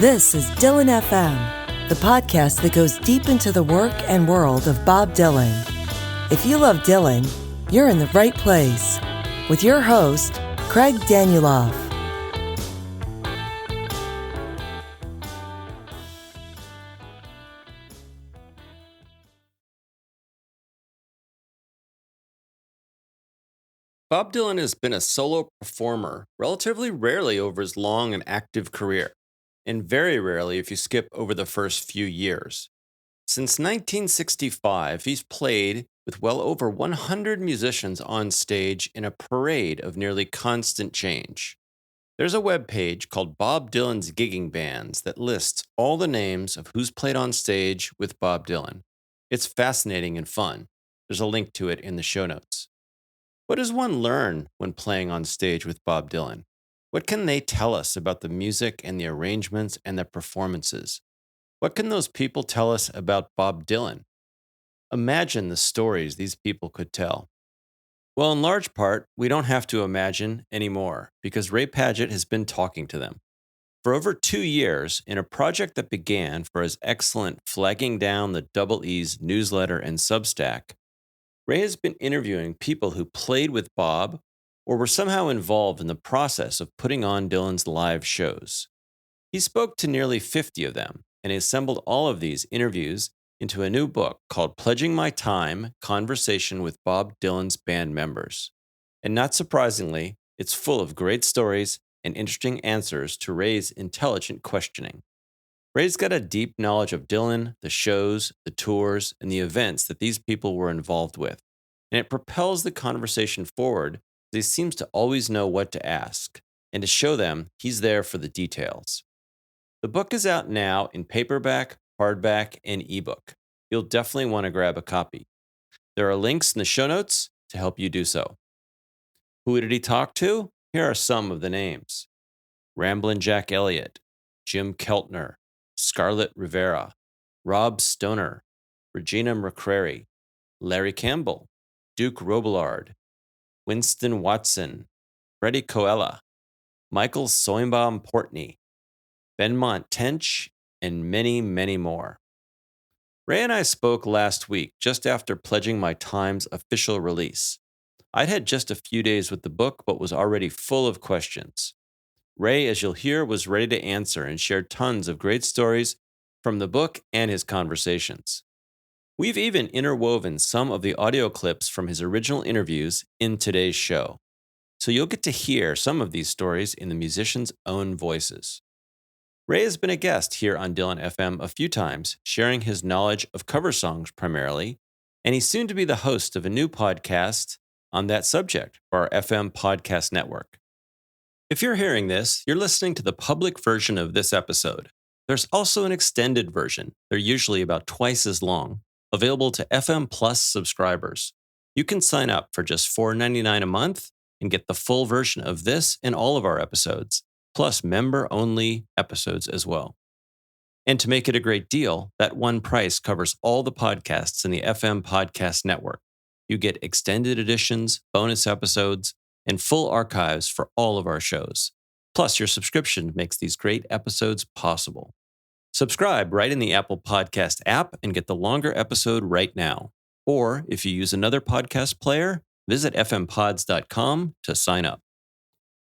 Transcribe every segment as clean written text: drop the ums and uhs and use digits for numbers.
This is Dylanfm, the podcast that goes deep into the work and world of Bob Dylan. If you love Dylan, you're in the right place. With your host, Craig Danieloff. Bob Dylan has been a solo performer relatively rarely over his long and active career, and very rarely if you skip over the first few years. Since 1965, he's played with well over 100 musicians on stage in a parade of nearly constant change. There's a webpage called Bob Dylan's Gigging Bands that lists all the names of who's played on stage with Bob Dylan. It's fascinating and fun. There's a link to it in the show notes. What does one learn when playing on stage with Bob Dylan? What can they tell us about the music and the arrangements and the performances? What can those people tell us about Bob Dylan? Imagine the stories these people could tell. Well, in large part, we don't have to imagine anymore because Ray Padgett has been talking to them. For over 2 years, in a project that began for his excellent Flagging Down the Double E's newsletter and Substack, Ray has been interviewing people who played with Bob or were somehow involved in the process of putting on Dylan's live shows. He spoke to nearly 50 of them and he assembled all of these interviews into a new book called Pledging My Time: Conversation with Bob Dylan's Band Members. And not surprisingly, it's full of great stories and interesting answers to Ray's intelligent questioning. Ray's got a deep knowledge of Dylan, the shows, the tours, and the events that these people were involved with, and it propels the conversation forward as he seems to always know what to ask, and to show them he's there for the details. The book is out now in paperback, hardback, and ebook. You'll definitely want to grab a copy. There are links in the show notes to help you do so. Who did he talk to? Here are some of the names: Ramblin' Jack Elliott, Jim Keltner, Scarlett Rivera, Rob Stoner, Regina McCrary, Larry Campbell, Duke Robillard, Winston Watson, Freddie Coella, Michael Soimbaum Portney, Benmont Tench, and many, many more. Ray and I spoke last week, just after Pledging My Time's official release. I'd had just a few days with the book, but was already full of questions. Ray, as you'll hear, was ready to answer and shared tons of great stories from the book and his conversations. We've even interwoven some of the audio clips from his original interviews in today's show, so you'll get to hear some of these stories in the musicians' own voices. Ray has been a guest here on Dylan FM a few times, sharing his knowledge of cover songs primarily, and he's soon to be the host of a new podcast on that subject for our FM podcast network. If you're hearing this, you're listening to the public version of this episode. There's also an extended version. They're usually about twice as long, available to FM Plus subscribers. You can sign up for just $4.99 a month and get the full version of this and all of our episodes, plus member-only episodes as well. And to make it a great deal, that one price covers all the podcasts in the FM Podcast Network. You get extended editions, bonus episodes, and full archives for all of our shows. Plus, your subscription makes these great episodes possible. Subscribe right in the Apple Podcast app and get the longer episode right now. Or if you use another podcast player, visit fmpods.com to sign up.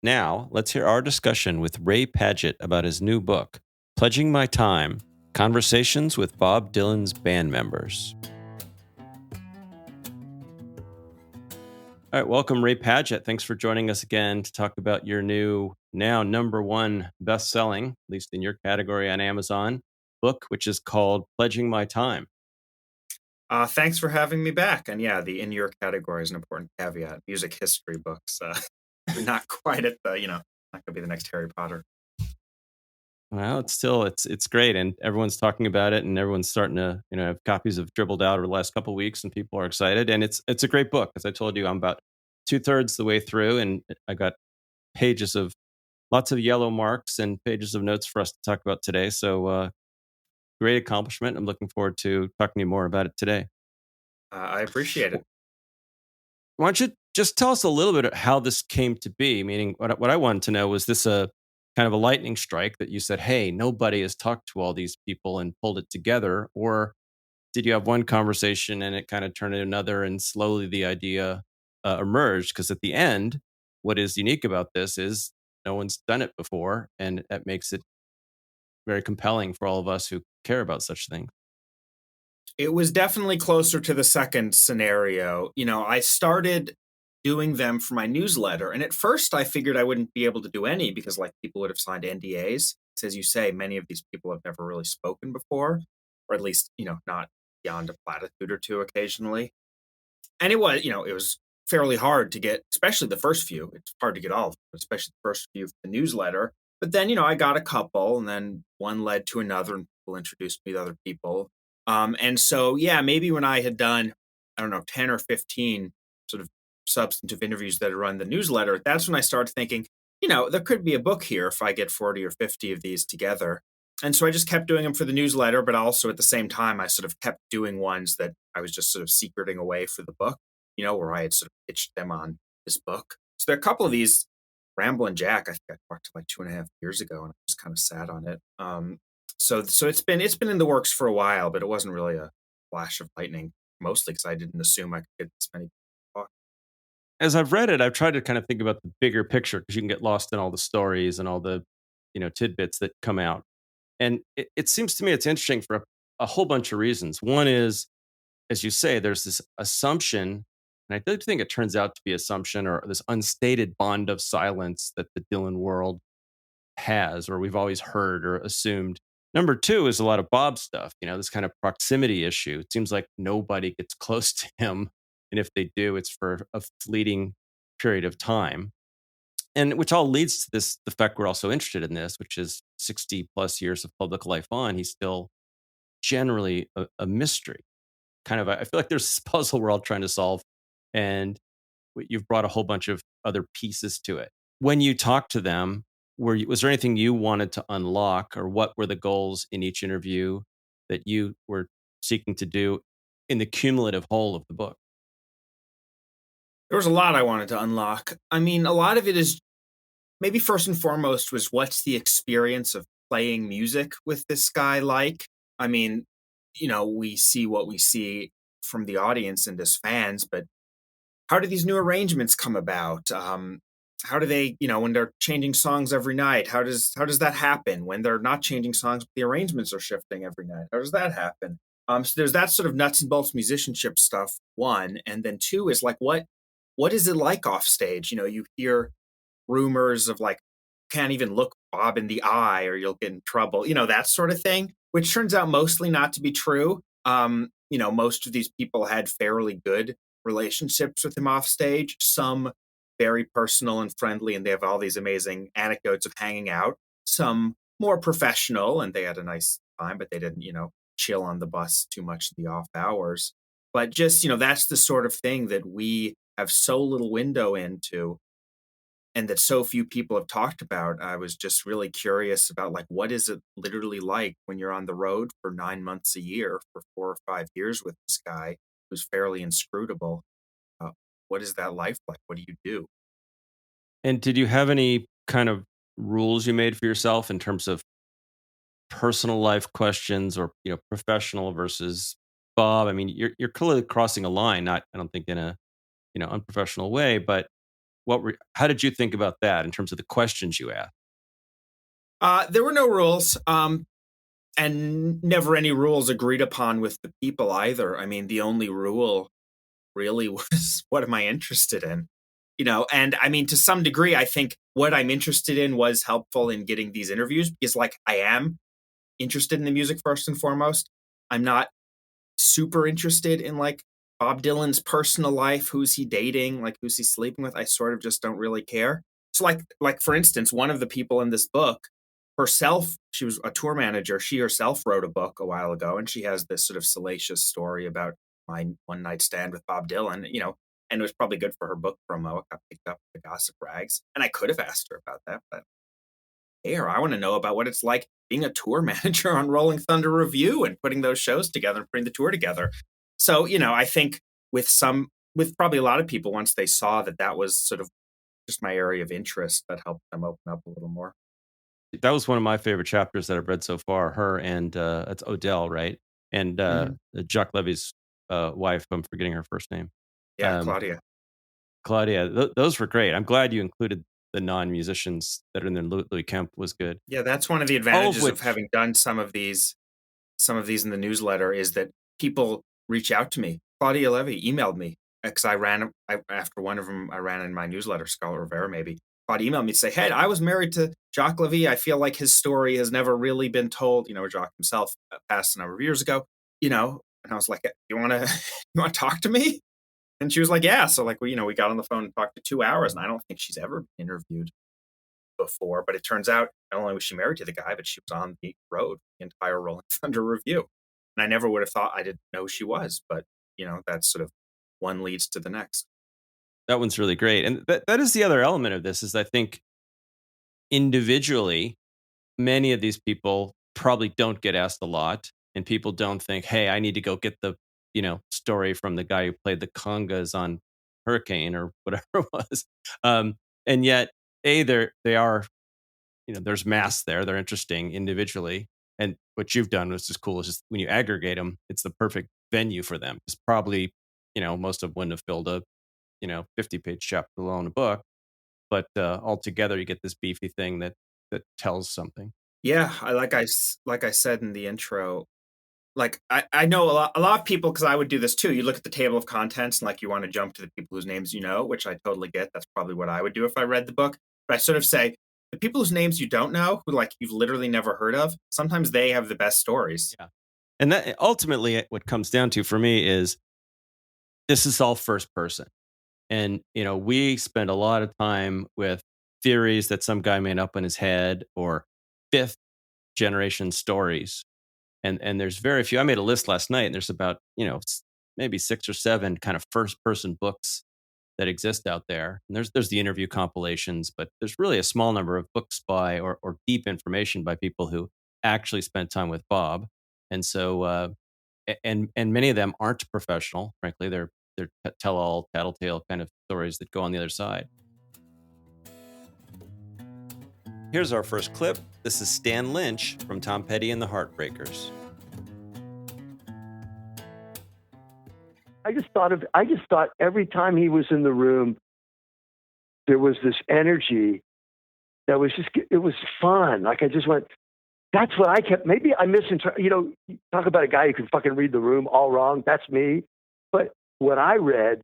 Now, let's hear our discussion with Ray Padgett about his new book, Pledging My Time: Conversations with Bob Dylan's Band Members. All right, welcome, Ray Padgett. Thanks for joining us again to talk about your new, now #1 best-selling, at least in your category on Amazon, book, which is called Pledging My Time. Thanks for having me back. And yeah, the in your category is an important caveat. Music history books, not quite at the, not going to be the next Harry Potter. Well, it's great, and everyone's talking about it, and everyone's starting to have copies of dribbled out over the last couple of weeks, and people are excited, and it's a great book. As I told you, I'm about 2/3 the way through, and I got pages of lots of yellow marks and pages of notes for us to talk about today. So great accomplishment. I'm looking forward to talking to you more about it today. I appreciate it. Why don't you just tell us a little bit of how this came to be? Meaning, what I wanted to know, was this a kind of a lightning strike that you said, hey, nobody has talked to all these people and pulled it together? Or did you have one conversation and it kind of turned into another and slowly the idea emerged? Because at the end, what is unique about this is no one's done it before. And that makes it very compelling for all of us who care about such things. It was definitely closer to the second scenario. I started doing them for my newsletter. And at first I figured I wouldn't be able to do any because like people would have signed NDAs. Because as you say, many of these people have never really spoken before, or at least, not beyond a platitude or two occasionally. And it was fairly hard to get, especially the first few. It's hard to get all of them, especially the first few of the newsletter. But then, I got a couple, and then one led to another, and people introduced me to other people. And so, yeah, maybe when I had done, I don't know, 10 or 15 sort of substantive interviews that run the newsletter, that's when I started thinking, there could be a book here if I get 40 or 50 of these together. And so I just kept doing them for the newsletter, but also at the same time, I sort of kept doing ones that I was just sort of secreting away for the book, where I had sort of pitched them on this book. So there are a couple of these. Ramblin' Jack, I think I talked to like 2.5 years ago, and I just kind of sat on it. So it's been in the works for a while, but it wasn't really a flash of lightning, mostly because I didn't assume I could get this many people. As I've read it, I've tried to kind of think about the bigger picture because you can get lost in all the stories and all the, tidbits that come out. And it seems to me it's interesting for a whole bunch of reasons. One is, as you say, there's this assumption, and I do think it turns out to be assumption or this unstated bond of silence that the Dylan world has, or we've always heard or assumed. Number two is a lot of Bob stuff, this kind of proximity issue. It seems like nobody gets close to him. And if they do, it's for a fleeting period of time. And which all leads to the fact we're also interested in this, which is 60 plus years of public life on, he's still generally a mystery. Kind of, I feel like there's this puzzle we're all trying to solve. And you've brought a whole bunch of other pieces to it. When you talk to them, was there anything you wanted to unlock, or what were the goals in each interview that you were seeking to do in the cumulative whole of the book? There was a lot I wanted to unlock. I mean, a lot of it is maybe first and foremost was what's the experience of playing music with this guy like? I mean, we see what we see from the audience and as fans, but how do these new arrangements come about? How do they, when they're changing songs every night, how does that happen? When they're not changing songs, but the arrangements are shifting every night, how does that happen? So there's that sort of nuts and bolts musicianship stuff, one, and then two is like what is it like off stage? You hear rumors of like can't even look Bob in the eye or you'll get in trouble, that sort of thing, which turns out mostly not to be true. Most of these people had fairly good relationships with him off stage, some very personal and friendly, and they have all these amazing anecdotes of hanging out, some more professional, and they had a nice time, but they didn't, chill on the bus too much in the off hours. But just, that's the sort of thing that we have so little window into and that so few people have talked about. I was just really curious about like what is it literally like when you're on the road for 9 months a year for 4 or 5 years with this guy who's fairly inscrutable. What is that life like? What do you do? And did you have any kind of rules you made for yourself in terms of personal life questions, or professional versus Bob? I mean, you're clearly crossing a line, not, I don't think, in a unprofessional way, but how did you think about that in terms of the questions you asked? There were no rules, and never any rules agreed upon with the people either. I mean, the only rule really was what am I interested in? And I mean, to some degree, I think what I'm interested in was helpful in getting these interviews because, like, I am interested in the music first and foremost. I'm not super interested in like Bob Dylan's personal life, who's he dating, like who's he sleeping with. I sort of just don't really care. So like for instance, one of the people in this book herself, she was a tour manager. She herself wrote a book a while ago, and she has this sort of salacious story about my one night stand with Bob Dylan, and it was probably good for her book promo. It got picked up with the gossip rags. And I could have asked her about that, but here, I want to know about what it's like being a tour manager on Rolling Thunder Review and putting those shows together and putting the tour together. So, I think with probably a lot of people, once they saw that was sort of just my area of interest, that helped them open up a little more. that was one of my favorite chapters that I've read so far. Her and it's Odell, right? And Jacques Levy's wife. I'm forgetting her first name. Yeah, Claudia. Claudia. Those were great. I'm glad you included the non-musicians that are in there. Louis Kemp was good. Yeah, that's one of the advantages of having done some of these in the newsletter is that people reach out to me. Claudia Levy emailed me because after one of them, I ran in my newsletter, Scholar Rivera maybe. Claudia emailed me to say, hey, I was married to Jacques Levy. I feel like his story has never really been told. Jacques himself passed a number of years ago, and I was like, you want to talk to me? And she was like, yeah. So like, we got on the phone and talked for 2 hours, and I don't think she's ever been interviewed before, but it turns out not only was she married to the guy, but she was on the road the entire Rolling Thunder review. And I never would have thought, I didn't know she was, but that's sort of one leads to the next. That one's really great. And that is the other element of this is I think individually, many of these people probably don't get asked a lot, and people don't think, hey, I need to go get the, story from the guy who played the congas on Hurricane or whatever it was. And yet, they are, there's mass there. They're interesting individually. And what you've done, which is cool, is just when you aggregate them, it's the perfect venue for them. It's probably, most of them wouldn't have filled a, 50-page chapter alone a book, but altogether you get this beefy thing that tells something. Yeah, like I said in the intro, like I know a lot of people, because I would do this too. You look at the table of contents and like you want to jump to the people whose names you know, which I totally get. That's probably what I would do if I read the book. But I sort of say the people whose names you don't know, who like you've literally never heard of, sometimes they have the best stories. Yeah, and that ultimately what comes down to for me is this is all first person. And, we spend a lot of time with theories that some guy made up in his head or fifth generation stories. And there's very few. I made a list last night and there's about, maybe 6 or 7 kind of first person books that exist out there. And there's the interview compilations, but there's really a small number of books by or deep information by people who actually spent time with Bob. And so, and many of them aren't professional, frankly. They're tell-all, tattletale kind of stories that go on the other side. Here's our first clip. This is Stan Lynch from Tom Petty and the Heartbreakers. I just thought every time he was in the room, there was this energy that was it was fun. Like I just went, that's what I kept, maybe I misinterpreted, you talk about a guy who can fucking read the room all wrong. That's me. But what I read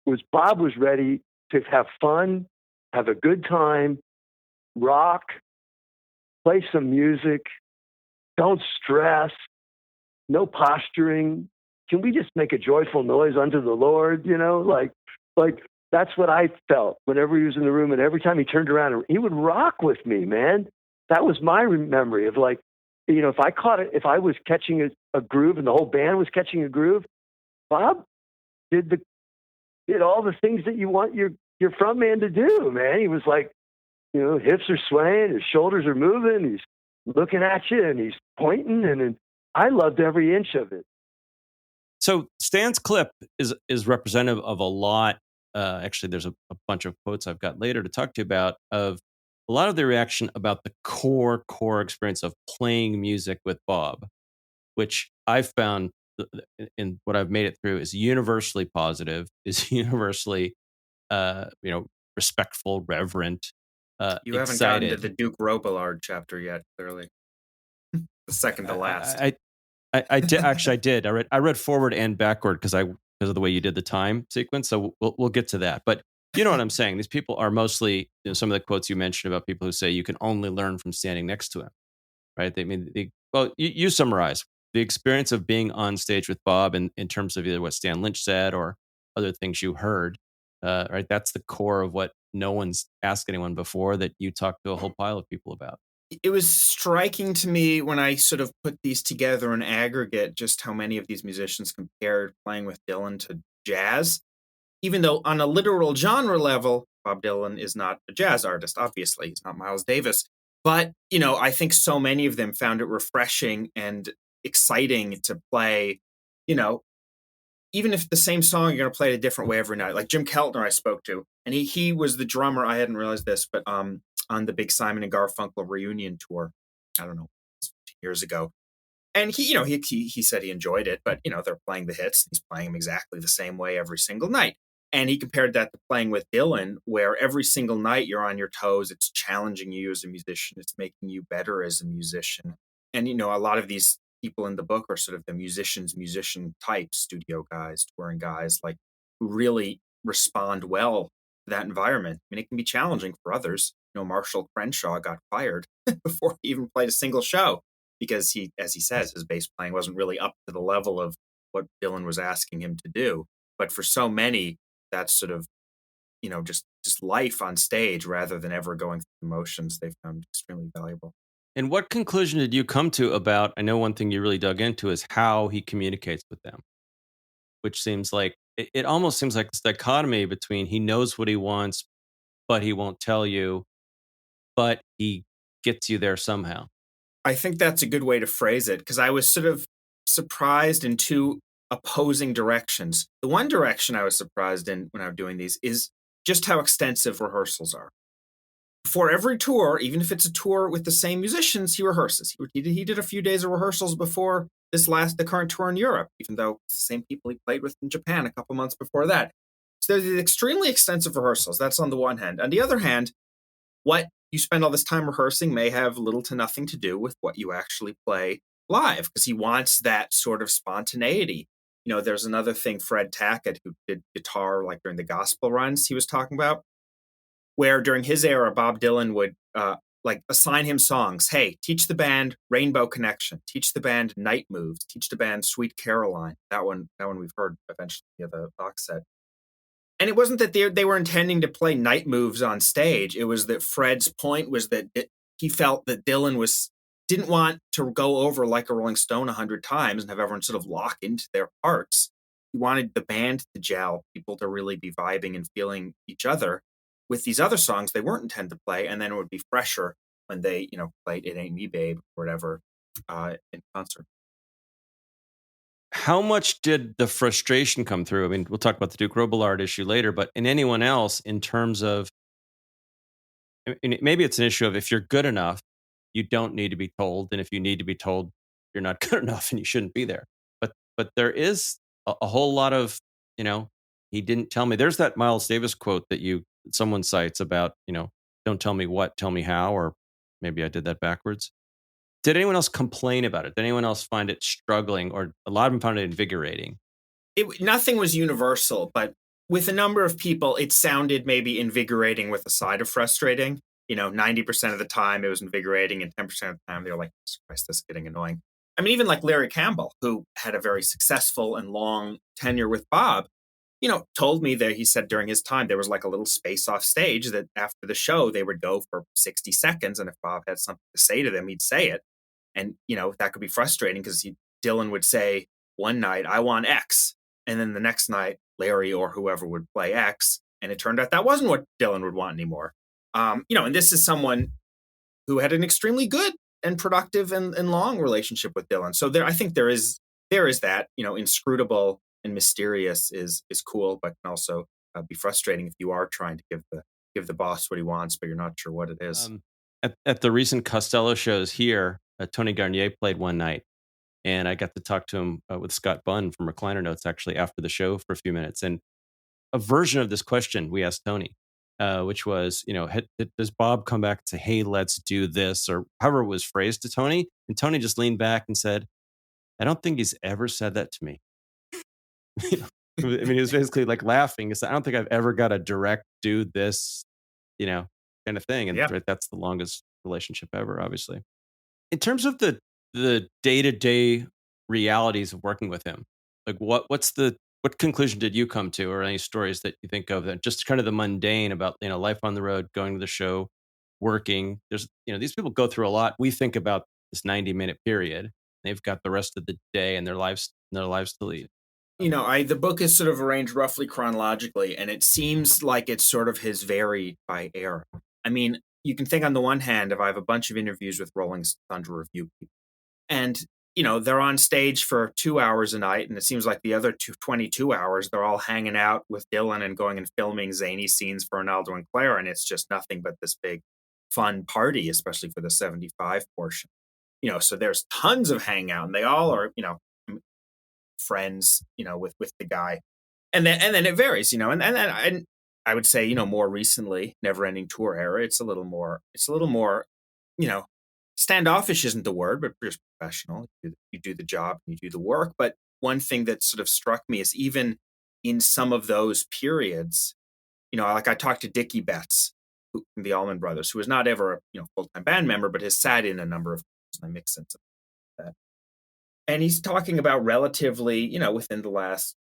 was Bob was ready to have fun, have a good time, rock, play some music, don't stress, no posturing. Can we just make a joyful noise unto the Lord? Like that's what I felt whenever he was in the room. And every time he turned around, he would rock with me, man. That was my memory of like, if I caught it, if I was catching a groove and the whole band was catching a groove, Bob did all the things that you want your front man to do, man. He was like, hips are swaying, his shoulders are moving, he's looking at you and he's pointing, and I loved every inch of it. So Stan's clip is representative of a lot. Actually, there's a bunch of quotes I've got later to talk to you about of a lot of the reaction about the core experience of playing music with Bob, which I've found in what I've made it through is universally positive, is universally, respectful, reverent, you haven't excited. gotten to the Duke Robillard chapter yet, clearly. The second to last. I did actually. I did. I read forward and backward because of the way you did the time sequence. So we'll get to that. But you know what I'm saying. These people are mostly some of the quotes you mentioned about people who say you can only learn from standing next to him, right? You summarize the experience of being on stage with Bob in terms of either what Stan Lynch said or other things you heard. Right, that's the core of what no one's asked anyone before that you talked to a whole pile of people about. It was striking to me when I sort of put these together in aggregate, just how many of these musicians compared playing with Dylan to jazz. Even though on a literal genre level, Bob Dylan is not a jazz artist, obviously. He's not Miles Davis. But, I think so many of them found it refreshing and exciting to play, even if the same song, you're going to play it a different way every night. Like Jim Keltner I spoke to, and he was the drummer. I hadn't realized this, but on the big Simon and Garfunkel reunion tour. I don't know, 15 years ago. And he said he enjoyed it, but they're playing the hits. He's playing them exactly the same way every single night. And he compared that to playing with Dylan, where every single night you're on your toes. It's challenging you as a musician. It's making you better as a musician. And a lot of these people in the book are sort of the musician types, studio guys, touring guys, like who really respond well to that environment. I mean, it can be challenging for others. Marshall Crenshaw got fired before he even played a single show, because he, as he says, his bass playing wasn't really up to the level of what Dylan was asking him to do. But for so many, that's sort of, just life on stage rather than ever going through the motions. They found extremely valuable. And what conclusion did you come to about, I know one thing you really dug into is how he communicates with them, which seems like, it almost seems like this dichotomy between he knows what he wants, but he won't tell you, but he gets you there somehow. I think that's a good way to phrase it, because I was sort of surprised in two opposing directions. The one direction I was surprised in when I was doing these is just how extensive rehearsals are. Before every tour, even if it's a tour with the same musicians, he rehearses. He did a few days of rehearsals before the current tour in Europe, even though it's the same people he played with in Japan a couple months before that. So there's extremely extensive rehearsals. That's on the one hand. On the other hand, what you spend all this time rehearsing may have little to nothing to do with what you actually play live, because he wants that sort of spontaneity. There's another thing, Fred Tackett, who did guitar like during the gospel runs he was talking about, where during his era, Bob Dylan would assign him songs. Hey, teach the band Rainbow Connection, teach the band Night Moves, teach the band Sweet Caroline. That one we've heard eventually in the box set. And it wasn't that they were intending to play Night Moves on stage. It was that Fred's point was that he felt that Dylan didn't want to go over Like a Rolling Stone 100 times and have everyone sort of lock into their parts. He wanted the band to gel, people to really be vibing and feeling each other with these other songs they weren't intended to play, and then it would be fresher when they, played It Ain't Me, Babe, or whatever, in concert. How much did the frustration come through? I mean, we'll talk about the Duke Robillard issue later, but in anyone else, in terms of, and maybe it's an issue of, if you're good enough, you don't need to be told, and if you need to be told, you're not good enough and you shouldn't be there. But there is a whole lot of, he didn't tell me. There's that Miles Davis quote that someone cites about, don't tell me what, tell me how, or maybe I did that backwards. Did anyone else complain about it? Did anyone else find it struggling, or a lot of them found it invigorating? Nothing was universal, but with a number of people, it sounded maybe invigorating with a side of frustrating. 90% of the time it was invigorating, and 10% of the time they were like, Christ, this is getting annoying. I mean, even like Larry Campbell, who had a very successful and long tenure with Bob, told me that he said during his time there was like a little space off stage that after the show they would go for 60 seconds. And if Bob had something to say to them, he'd say it. And, that could be frustrating, because Dylan would say one night, I want X. And then the next night, Larry or whoever would play X. And it turned out that wasn't what Dylan would want anymore. And this is someone who had an extremely good and productive and long relationship with Dylan. So I think there is that, inscrutable and mysterious is cool, but can also be frustrating if you are trying to give the boss what he wants, but you're not sure what it is. At the recent Costello shows here, Tony Garnier played one night, and I got to talk to him with Scott Bunn from Recliner Notes actually after the show for a few minutes. And a version of this question we asked Tony, which was, does Bob come back and say, hey, let's do this, or however it was phrased to Tony? And Tony just leaned back and said, I don't think he's ever said that to me. I mean, he was basically like laughing. He said, I don't think I've ever got a direct do this, kind of thing. And right, that's the longest relationship ever, obviously. In terms of the day-to-day realities of working with him, like what conclusion did you come to, or any stories that you think of that just kind of the mundane about, life on the road, going to the show, working? There's, these people go through a lot. We think about this 90-minute period. They've got the rest of the day and their lives to lead. The book is sort of arranged roughly chronologically, and it seems like it's sort of his varied by era. I mean, you can think on the one hand I have a bunch of interviews with Rolling Thunder Review people, and they're on stage for 2 hours a night, and it seems like the other 22 hours they're all hanging out with Dylan and going and filming zany scenes for Ronaldo and Claire, and it's just nothing but this big fun party, especially for the 75 portion. So there's tons of hangout, and they all are, friends, with the guy. And then it varies, and I would say, more recently, Never Ending Tour era, it's a little more, you know, standoffish isn't the word, but just professional. You do the job, you do the work. But one thing that sort of struck me is even in some of those periods, like I talked to Dickie Betts from the Allman Brothers, who was not ever a full-time band member, but has sat in a number of, and I mix sense of that. And he's talking about relatively, within the last,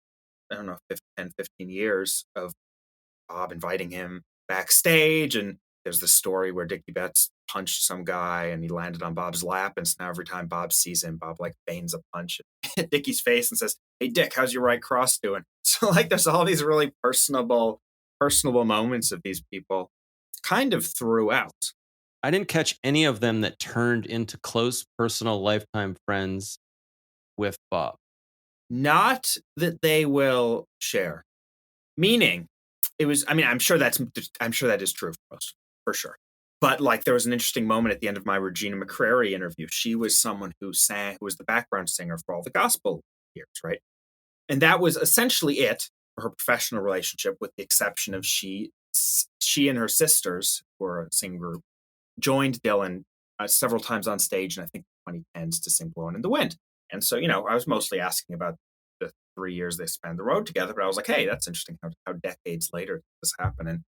I don't know, 10, 15 years of Bob inviting him backstage. And there's the story where Dickie Betts punched some guy and he landed on Bob's lap. And so now every time Bob sees him, Bob like feigns a punch at Dickie's face and says, "Hey, Dick, how's your right cross doing?" So like there's all these really personable moments of these people kind of throughout. I didn't catch any of them that turned into close personal lifetime friends with Bob. Not that they will share. Meaning, it was. I mean, I'm sure that is true for most, for sure. But like, there was an interesting moment at the end of my Regina McCrary interview. She was someone who was the background singer for all the gospel years, right? And that was essentially it for her professional relationship, with the exception of she and her sisters, who were a singing group, joined Dylan several times on stage, and I think 2010s, to sing "Blowing in the Wind." And so, I was mostly asking about the 3 years they spent the road together, but I was like, hey, that's interesting how decades later this happened.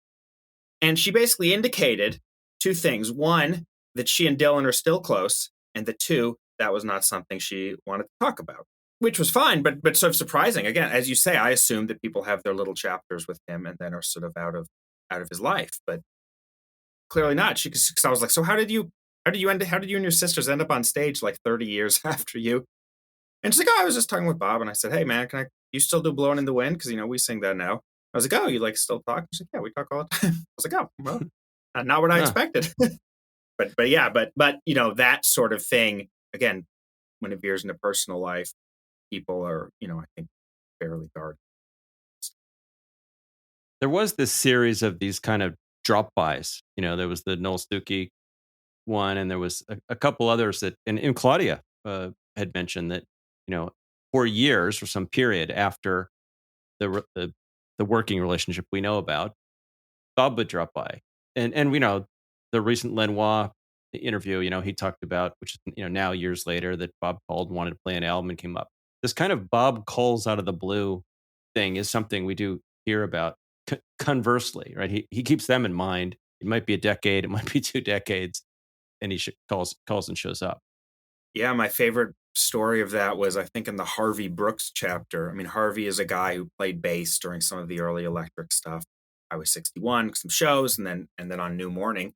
And she basically indicated two things. One, that she and Dylan are still close, and that two, that was not something she wanted to talk about, which was fine, but sort of surprising. Again, as you say, I assumed that people have their little chapters with him and then are sort of out of his life, but clearly not. Because I was like, so how did you and your sisters end up on stage like 30 years after you? And she's like, oh, I was just talking with Bob, and I said, hey man, you still do "Blowing in the Wind"? Because we sing that now. I was like, oh, you like still talk? She's like, yeah, we talk all the time. I was like, oh, well, not what I expected. but yeah, but that sort of thing, again, when it veers into personal life, people are, I think, fairly guarded. There was this series of these kind of drop-bys. There was the Noel Stuckey one, and there was a couple others that, and Claudia had mentioned that, for years or some period after the working relationship we know about, Bob would drop by, and the recent Lenoir interview, he talked about, which is now years later, that Bob called and wanted to play an album and came up. This kind of Bob calls out of the blue thing is something we do hear about. Conversely, right? He keeps them in mind. It might be a decade, it might be 2 decades, and he calls and shows up. Yeah, my favorite story of that was, I think, in the Harvey Brooks chapter. I mean, Harvey is a guy who played bass during some of the early Electric stuff. I was 61, some shows, and then on New Morning.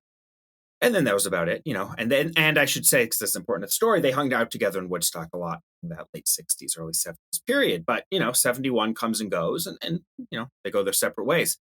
And then that was about it, And I should say, because that's important to the story, they hung out together in Woodstock a lot in that late 60s, early 70s period. But, 71 comes and goes, and they go their separate ways.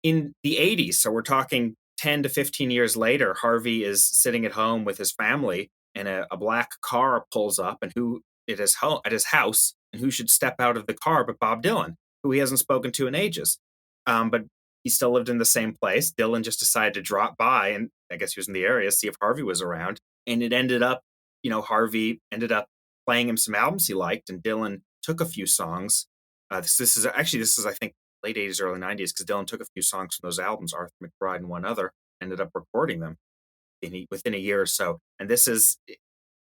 In the 80s, so we're talking 10 to 15 years later, Harvey is sitting at home with his family, and a black car pulls up, and who at his house, and who should step out of the car but Bob Dylan, who he hasn't spoken to in ages. But he still lived in the same place. Dylan just decided to drop by, and I guess he was in the area, see if Harvey was around. And it ended up, Harvey ended up playing him some albums he liked, and Dylan took a few songs. This is, I think, late 80s, early 90s, because Dylan took a few songs from those albums, Arthur McBride and one other, ended up recording them within a year or so. And this is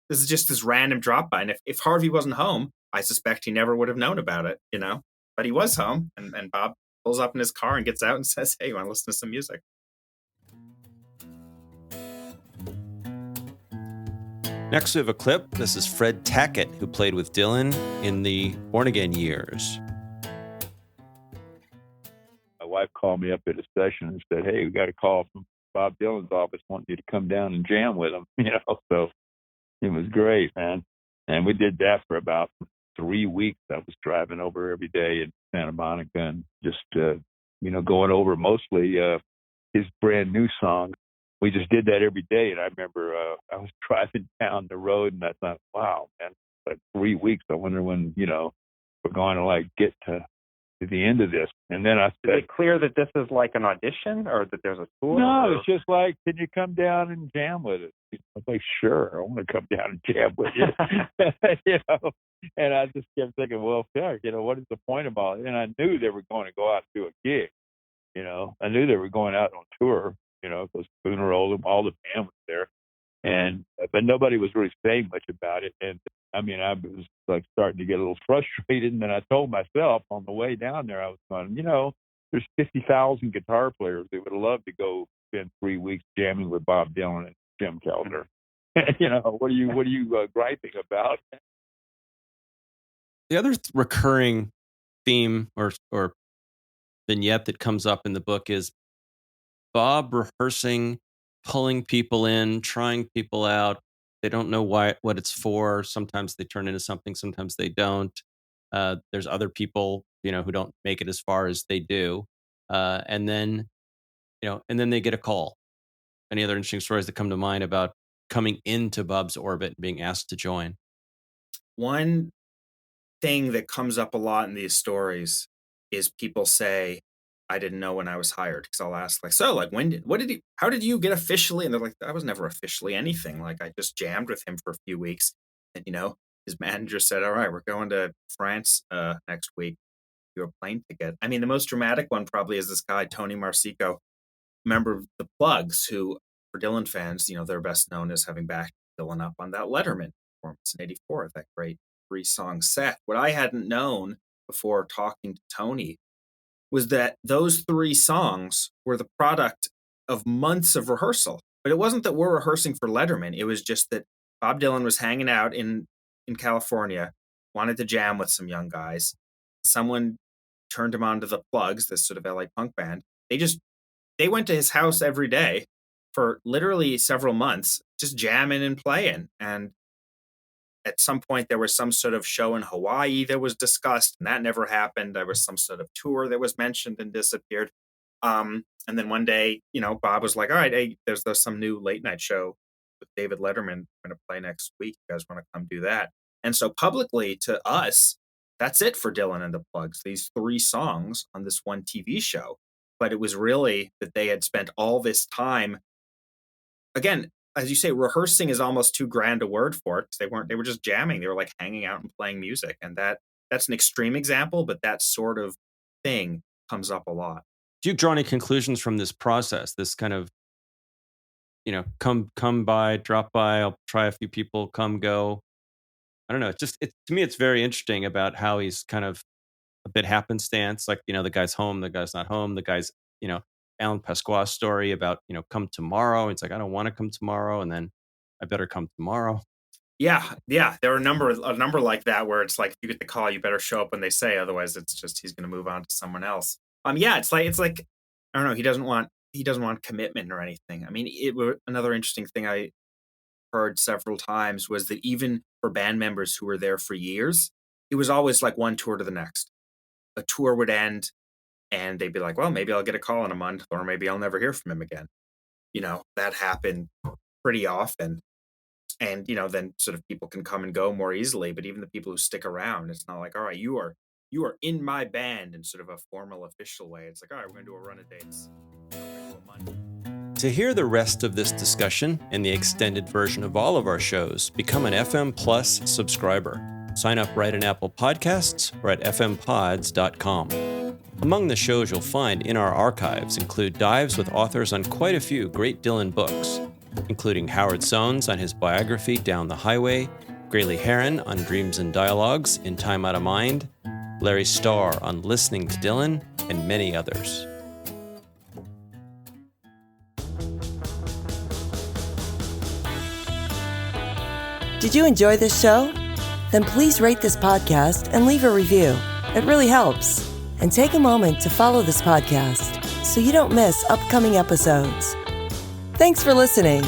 just this random drop by. And if Harvey wasn't home, I suspect he never would have known about it, But he was home, and Bob pulls up in his car and gets out and says, hey, you want to listen to some music? Next, we have a clip. This is Fred Tackett, who played with Dylan in the Born Again years. My wife called me up at a session and said, hey, we got a call from Bob Dylan's office wanting you to come down and jam with him, So it was great, man. And we did that for about 3 weeks. I was driving over every day in Santa Monica and just, going over mostly his brand new song. We just did that every day. And I remember I was driving down the road and I thought, wow, man, like 3 weeks. I wonder when, we're going to get to to the end of this. And then I Is said, it clear that this is like an audition or that there's a tour? no, it's just like, can you come down and jam with us? I was like, sure, I want to come down and jam with you. And I just kept thinking, well, fuck, what is the point of all it? And I knew they were going to go out and do a gig. I knew they were going out on tour, because Spooner Oldham, all the band was there. But nobody was really saying much about it. And I was like starting to get a little frustrated. And then I told myself on the way down there, I was going, there's 50,000 guitar players that would love to go spend 3 weeks jamming with Bob Dylan and Jim Kellner. What are you griping about? The other recurring theme or vignette that comes up in the book is Bob rehearsing, pulling people in, trying people out. They don't know what it's for. Sometimes they turn into something, sometimes they don't. There's other people, who don't make it as far as they do. And then they get a call. Any other interesting stories that come to mind about coming into Bob's orbit and being asked to join? One thing that comes up a lot in these stories is people say, I didn't know when I was hired. Because I'll ask, how did you get officially? And they're like, I was never officially anything. Like, I just jammed with him for a few weeks. And, his manager said, all right, we're going to France next week. Your plane ticket. I mean, the most dramatic one probably is this guy, Tony Marsico, member of the Plugs, who, for Dylan fans, they're best known as having backed Dylan up on that Letterman performance in '84, that great 3-song set. What I hadn't known before talking to Tony was that those 3 songs were the product of months of rehearsal. But it wasn't that we're rehearsing for Letterman. It was just that Bob Dylan was hanging out in California, wanted to jam with some young guys. Someone turned him on to the Plugs, this sort of LA punk band. They went to his house every day for literally several months, just jamming and playing. And at some point, there was some sort of show in Hawaii that was discussed, and that never happened. There was some sort of tour that was mentioned and disappeared. And then one day, Bob was like, all right, hey, there's some new late night show with David Letterman going to play next week. You guys want to come do that? And so publicly to us, that's it for Dylan and the Plugs, these 3 songs on this one TV show. But it was really that they had spent all this time, again, as you say, rehearsing is almost too grand a word for it. They were just jamming. They were like hanging out and playing music. And that's an extreme example, but that sort of thing comes up a lot. Do you draw any conclusions from this process? This kind of, come by, drop by, I'll try a few people, come, go. I don't know. To me, it's very interesting about how he's kind of a bit happenstance. Like, the guy's home, the guy's not home, the guy's, Alan Pasqua's story about, come tomorrow. It's like, I don't want to come tomorrow. And then I better come tomorrow. Yeah. There are a number like that where it's like, if you get the call, you better show up when they say, otherwise it's just, he's going to move on to someone else. It's like, I don't know. He doesn't want commitment or anything. I mean, another interesting thing I heard several times was that even for band members who were there for years, it was always like one tour to the next. A tour would end and they'd be like, well, maybe I'll get a call in a month, or maybe I'll never hear from him again. That happened pretty often. And, then sort of people can come and go more easily. But even the people who stick around, it's not like, all right, you are in my band in sort of a formal, official way. It's like, all right, we're going to do a run of dates. To hear the rest of this discussion and the extended version of all of our shows, become an FM Plus subscriber. Sign up right in Apple Podcasts or at fmpods.com. Among the shows you'll find in our archives include dives with authors on quite a few great Dylan books, including Howard Soanes on his biography Down the Highway, Graylee Heron on Dreams and Dialogues in Time Out of Mind, Larry Starr on Listening to Dylan, and many others. Did you enjoy this show? Then please rate this podcast and leave a review. It really helps. And take a moment to follow this podcast so you don't miss upcoming episodes. Thanks for listening.